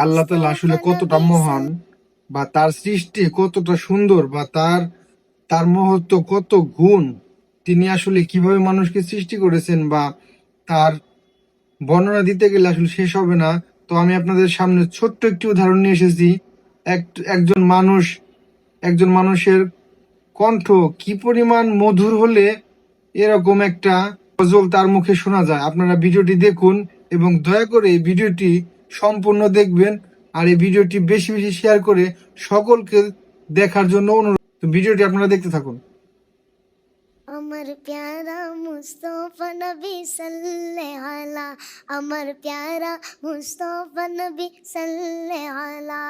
আল্লাহ তাআলা আসলে কতটা মহান, বা তার সৃষ্টি কতটা সুন্দর, বা তার তার মহত্ব কত গুণ, তিনি আসলে কিভাবে মানুষকে সৃষ্টি করেছেন, বা তার বর্ণনা দিতে গেলে আসলে শেষ হবে না। তো আমি আপনাদের সামনে ছোট্ট একটি উদাহরণ নিয়ে এসেছি। একজন মানুষ, একজন মানুষের কণ্ঠ কি পরিমাণ মধুর হলে এরকম একটা গজল তার মুখে শোনা যায়। আপনারা ভিডিওটি দেখুন এবং দয়া করে এই ভিডিওটি সম্পূর্ণ দেখবেন, আর এই ভিডিওটি বেশি বেশি শেয়ার করে সকলকে দেখার জন্য অনুরোধ। তো ভিডিওটি আপনারা দেখতে থাকুন। আমার প্যারা মুস্তফা নবী সাল্লাল্লাহু আলা, আমার প্যারা মুস্তফা নবী সাল্লাল্লাহু আলা,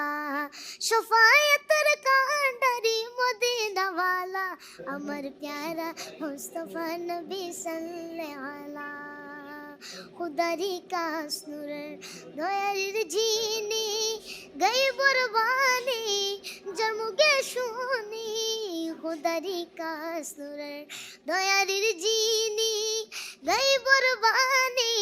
শফায়াতের কান্ডারি মদিনা ওয়ালা, আমার প্যারা মুস্তফা নবী সাল্লাল্লাহু আলা, খুদারি কাস নূরের দয়ার জিনি গায়বর বাণী জন্মগে শুনি, খুদারি কাস নূরের দয়ারির জিনি গায়বর বাণী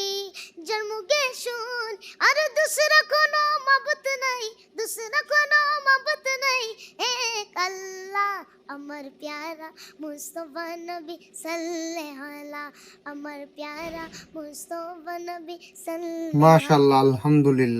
জন্মগে শুন, আর দুসরা কোনো মাবুদ নাই, দুসরা কোনো মাবুদ নাই, এক আল্লাহ। আমার প্যারা মুস্তফা নবী সাল্লাল্লাহু আলা, আমার প্যারা মুস্তফা নবী সাল্লাল্লাহু আলা। মাশাআল্লাহ, আলহামদুলিল্লাহ।